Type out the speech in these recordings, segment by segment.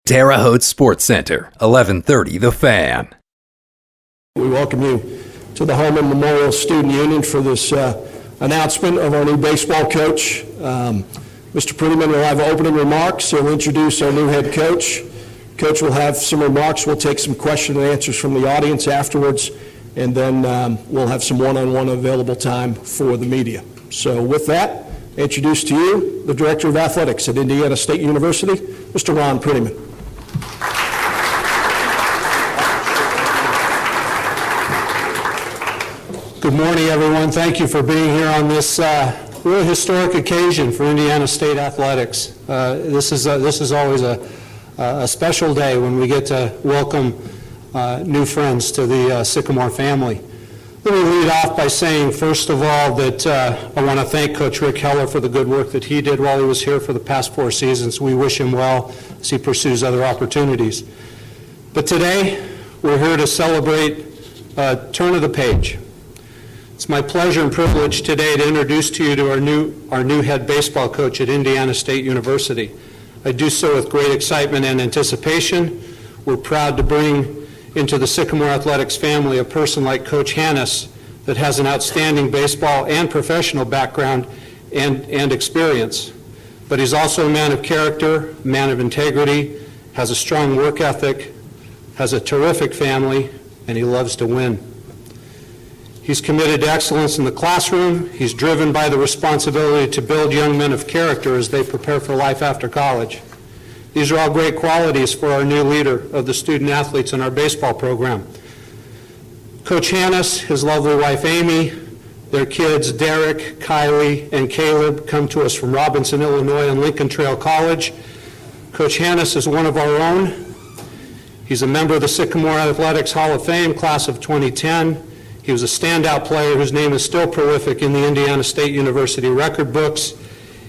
Terre Haute Sports Center, 1130 The Fan. We welcome you to the Holman Memorial Student Union for this announcement of our new baseball coach. Mr. Prettyman will have opening remarks. He'll introduce our new head coach. Coach will have some remarks. We'll take some question and answers from the audience afterwards, and then we'll have some one-on-one available time for the media. So with that, I introduce to you the Director of Athletics at Indiana State University, Mr. Ron Prettyman. Good morning, everyone. Thank you for being here on this really historic occasion for Indiana State Athletics. This is always a special day when we get to welcome new friends to the Sycamore family. Let me lead off by saying, first of all, that I want to thank Coach Rick Heller for the good work that he did while he was here for the past 4 seasons. We wish him well as he pursues other opportunities. But today, we're here to celebrate turn of the page. It's my pleasure and privilege today to introduce to you to our new head baseball coach at Indiana State University. I do so with great excitement and anticipation. We're proud to bring into the Sycamore Athletics family a person like Coach Hannes that has an outstanding baseball and professional background and experience. But he's also a man of character, a man of integrity, has a strong work ethic, has a terrific family, and he loves to win. He's committed to excellence in the classroom. He's driven by the responsibility to build young men of character as they prepare for life after college. These are all great qualities for our new leader of the student athletes in our baseball program. Coach Hannes, his lovely wife Amy, their kids Derek, Kylie, and Caleb come to us from Robinson, Illinois and Lincoln Trail College. Coach Hannes is one of our own. He's a member of the Sycamore Athletics Hall of Fame, class of 2010. He was a standout player whose name is still prolific in the Indiana State University record books.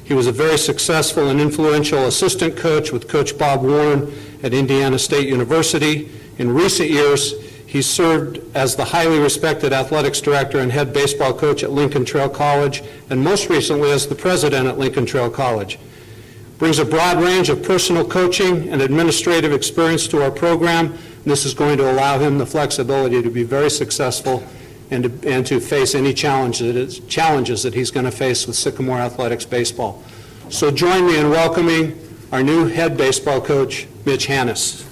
He was a very successful and influential assistant coach with Coach Bob Warren at Indiana State University. In recent years, he served as the highly respected athletics director and head baseball coach at Lincoln Trail College, and most recently as the president at Lincoln Trail College. Brings a broad range of personal coaching and administrative experience to our program, and this is going to allow him the flexibility to be very successful and to face any challenges that he's going to face with Sycamore Athletics baseball. So join me in welcoming our new head baseball coach, Mitch Hannes.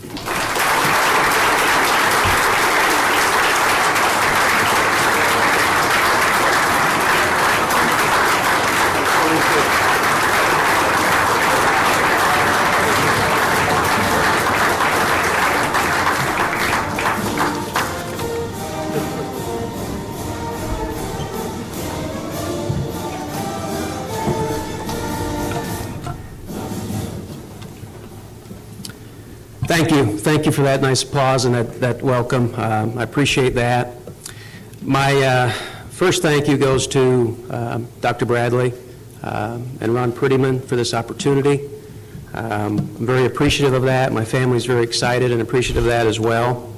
Thank you for that nice applause and that welcome. I appreciate that. My first thank you goes to Dr. Bradley and Ron Prettyman for this opportunity. I'm very appreciative of that. My family's very excited and appreciative of that as well.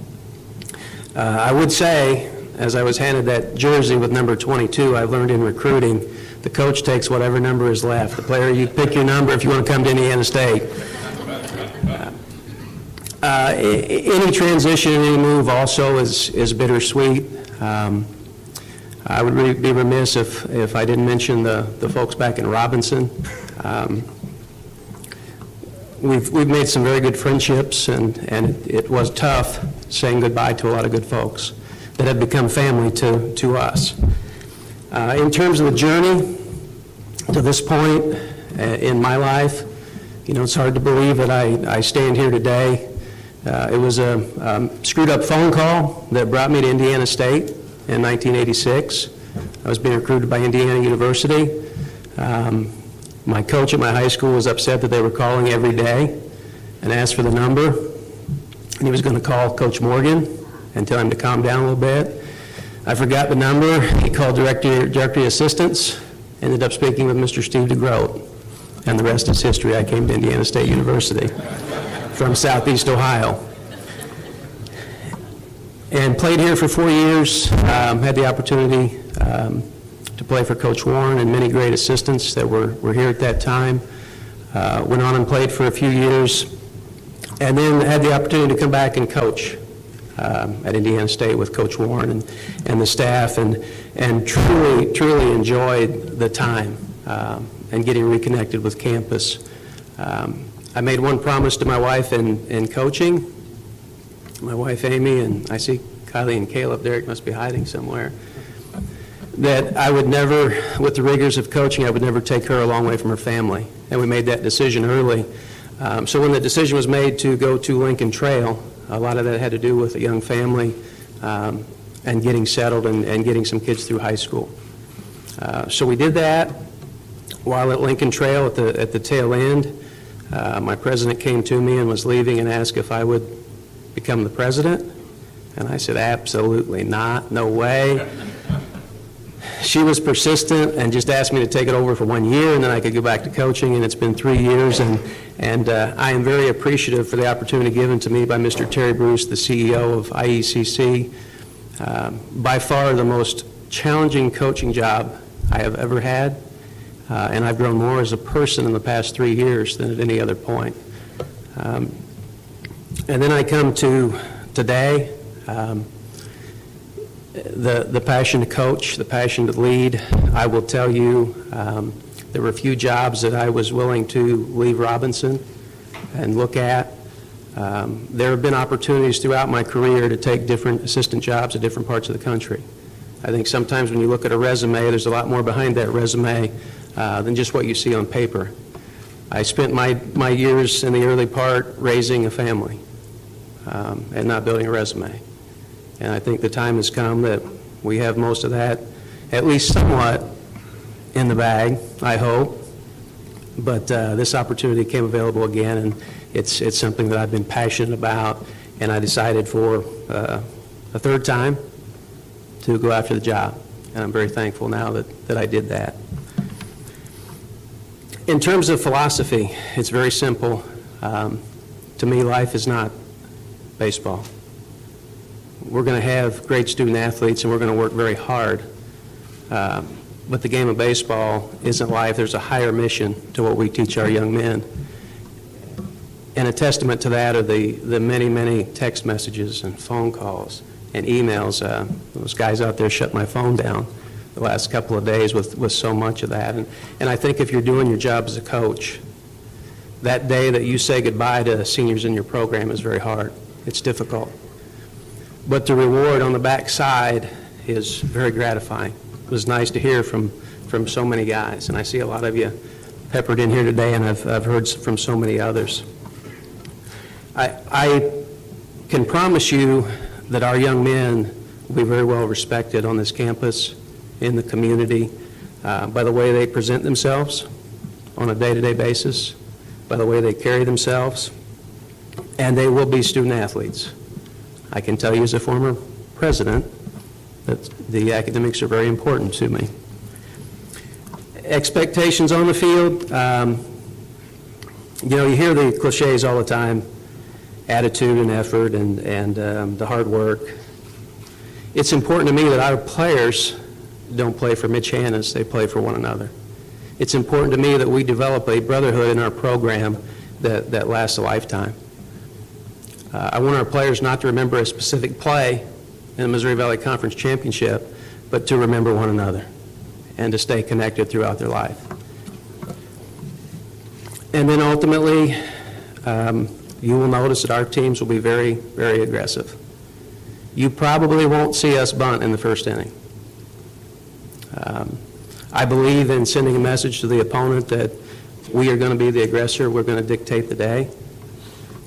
I would say, as I was handed that jersey with number 22, I learned in recruiting, the coach takes whatever number is left. The player, you pick your number if you want to come to Indiana State. Any transition, any move also is bittersweet. I would be remiss if I didn't mention the folks back in Robinson. We've made some very good friendships, and it was tough saying goodbye to a lot of good folks that have become family to us. In terms of the journey to this point in my life, you know, it's hard to believe that I stand here today. It was a screwed up phone call that brought me to Indiana State in 1986. I was being recruited by Indiana University. My coach at my high school was upset that they were calling every day and asked for the number. And he was going to call Coach Morgan and tell him to calm down a little bit. I forgot the number. He called directory assistants, ended up speaking with Mr. Steve DeGroat, and the rest is history. I came to Indiana State University from Southeast Ohio. And played here for 4 years, had the opportunity to play for Coach Warren and many great assistants that were here at that time. Went on and played for a few years and then had the opportunity to come back and coach at Indiana State with Coach Warren and the staff, and truly enjoyed the time and getting reconnected with campus. I made one promise to my wife in coaching, my wife Amy, and I see Kylie and Caleb. Derek must be hiding somewhere, that I would never, with the rigors of coaching, I would never take her a long way from her family. And we made that decision early. So when the decision was made to go to Lincoln Trail, a lot of that had to do with a young family and getting settled and getting some kids through high school. So we did that. While at Lincoln Trail at the tail end, my president came to me and was leaving and asked if I would become the president. And I said, absolutely not, no way. She was persistent and just asked me to take it over for 1 year, and then I could go back to coaching, and it's been 3 years, and I am very appreciative for the opportunity given to me by Mr. Terry Bruce, the CEO of IECC. By far the most challenging coaching job I have ever had, and I've grown more as a person in the past 3 years than at any other point. And then I come to today, the passion to coach, the passion to lead. I will tell you, there were a few jobs that I was willing to leave Robinson and look at. There have been opportunities throughout my career to take different assistant jobs at different parts of the country. I think sometimes when you look at a resume, there's a lot more behind that resume than just what you see on paper. I spent my years in the early part raising a family and not building a resume. And I think the time has come that we have most of that, at least somewhat, in the bag, I hope. But this opportunity came available again, and it's something that I've been passionate about, and I decided for a third time to go after the job. And I'm very thankful now that I did that. In terms of philosophy, it's very simple. To me, life is not baseball. We're going to have great student athletes, and we're going to work very hard. But the game of baseball isn't life. There's a higher mission to what we teach our young men. And a testament to that are the many, many text messages and phone calls and emails. Those guys out there shut my phone down the last couple of days with so much of that. And I think if you're doing your job as a coach, that day that you say goodbye to seniors in your program is very hard. It's difficult. But the reward on the back side is very gratifying. It was nice to hear from so many guys, and I see a lot of you peppered in here today, and I've heard from so many others. I can promise you that our young men will be very well respected on this campus, in the community, by the way they present themselves on a day-to-day basis, by the way they carry themselves, and they will be student athletes. I can tell you as a former president that the academics are very important to me. Expectations on the field, you hear the cliches all the time, attitude and effort and the hard work. It's important to me that our players don't play for Mitch Hannes, they play for one another. It's important to me that we develop a brotherhood in our program that lasts a lifetime. I want our players not to remember a specific play in the Missouri Valley Conference Championship, but to remember one another and to stay connected throughout their life. And then ultimately, you will notice that our teams will be very, very aggressive. You probably won't see us bunt in the first inning. I believe in sending a message to the opponent that we are going to be the aggressor. We're going to dictate the day.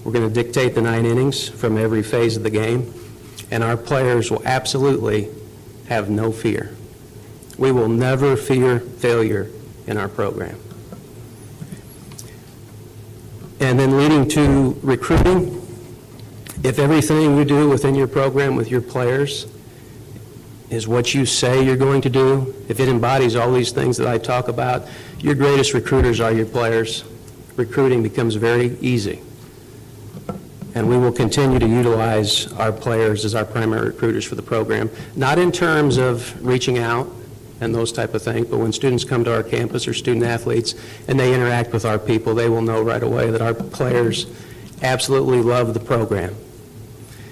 We're going to dictate the 9 innings from every phase of the game, and our players will absolutely have no fear. We will never fear failure in our program. And then leading to recruiting, if everything you do within your program with your players is what you say you're going to do, if it embodies all these things that I talk about, your greatest recruiters are your players. Recruiting becomes very easy. And we will continue to utilize our players as our primary recruiters for the program, not in terms of reaching out and those type of things, but when students come to our campus or student athletes and they interact with our people, they will know right away that our players absolutely love the program.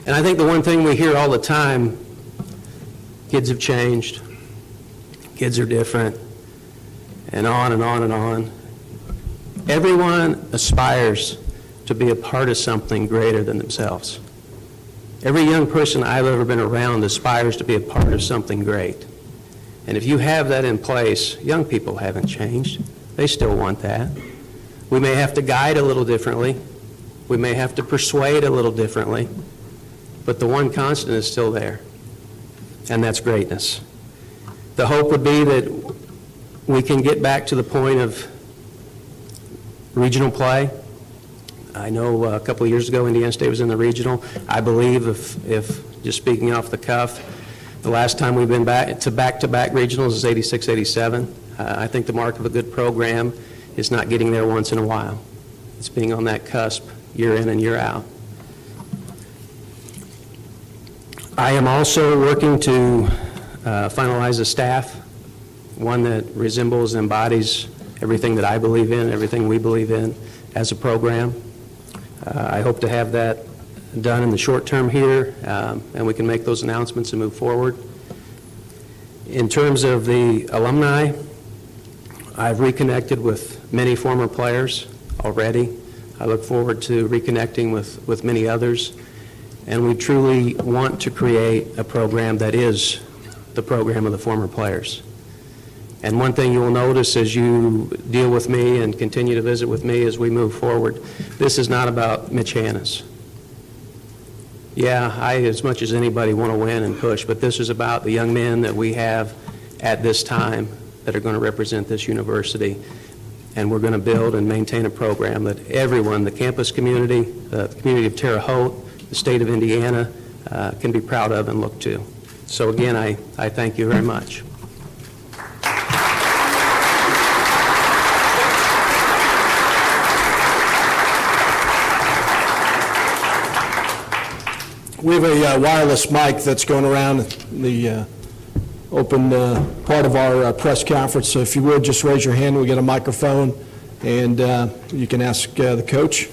And I think the one thing we hear all the time, kids have changed, kids are different, and on and on and on. Everyone aspires to be a part of something greater than themselves. Every young person I've ever been around aspires to be a part of something great. And if you have that in place, young people haven't changed. They still want that. We may have to guide a little differently. We may have to persuade a little differently. But the one constant is still there, and that's greatness. The hope would be that we can get back to the point of regional play. I know a couple of years ago Indiana State was in the regional. I believe, if just speaking off the cuff, the last time we've been back to back-to-back regionals is 86, 87. I think the mark of a good program is not getting there once in a while. It's being on that cusp year in and year out. I am also working to finalize a staff, one that resembles and embodies everything that I believe in, everything we believe in as a program. I hope to have that done in the short term here, and we can make those announcements and move forward. In terms of the alumni, I've reconnected with many former players already. I look forward to reconnecting with many others, and we truly want to create a program that is the program of the former players. And one thing you will notice as you deal with me and continue to visit with me as we move forward, this is not about Mitch Hannes. Yeah, I, as much as anybody, want to win and push, but this is about the young men that we have at this time that are going to represent this university. And we're going to build and maintain a program that everyone, the campus community, the community of Terre Haute, the state of Indiana, can be proud of and look to. So again, I thank you very much. We have a wireless mic that's going around the open part of our press conference, so if you would, just raise your hand. We get a microphone, and you can ask the coach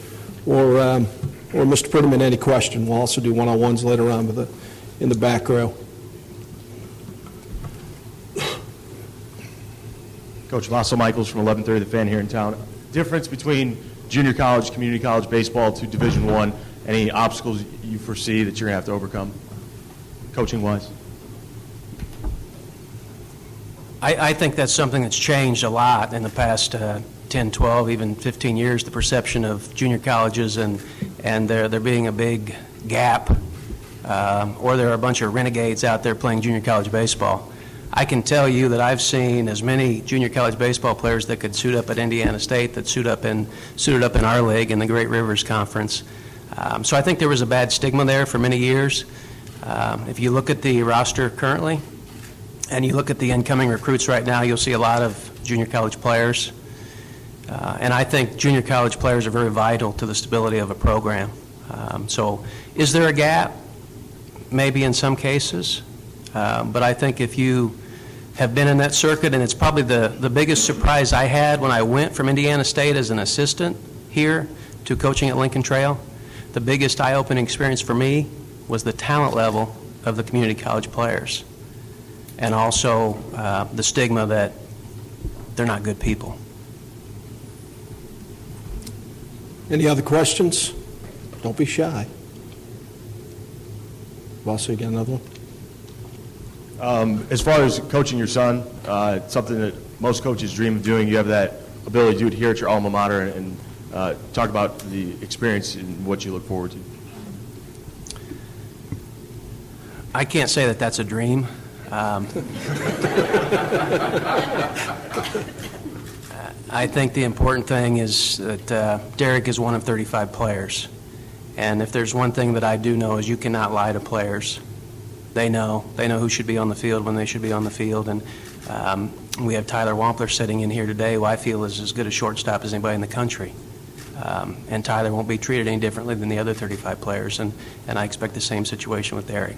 or Mr. Prettyman any question. We'll also do one-on-ones later on in the back row. Coach Lasso Michaels from 1130 The Fan here in town. Difference between junior college, community college baseball to Division I, any obstacles you foresee that you're going to have to overcome, coaching-wise? I think that's something that's changed a lot in the past 10, 12, even 15 years, the perception of junior colleges and there being a big gap, or there are a bunch of renegades out there playing junior college baseball. I can tell you that I've seen as many junior college baseball players that could suit up at Indiana State that suited up in our league in the Great Rivers Conference. So I think there was a bad stigma there for many years. If you look at the roster currently and you look at the incoming recruits right now, you'll see a lot of junior college players. And I think junior college players are very vital to the stability of a program. So is there a gap? Maybe in some cases. But I think if you have been in that circuit, and it's probably the biggest surprise I had when I went from Indiana State as an assistant here to coaching at Lincoln Trail, the biggest eye-opening experience for me was the talent level of the community college players, and also the stigma that they're not good people. Any other questions? Don't be shy. Also, you got another one? As far as coaching your son, it's something that most coaches dream of doing. You have that ability to do it here at your alma mater, and talk about the experience and what you look forward to. I can't say that that's a dream. I think the important thing is that Derek is one of 35 players. And if there's one thing that I do know is you cannot lie to players. They know who should be on the field when they should be on the field. And we have Tyler Wampler sitting in here today, who I feel is as good a shortstop as anybody in the country. And Tyler won't be treated any differently than the other 35 players. And I expect the same situation with Derek.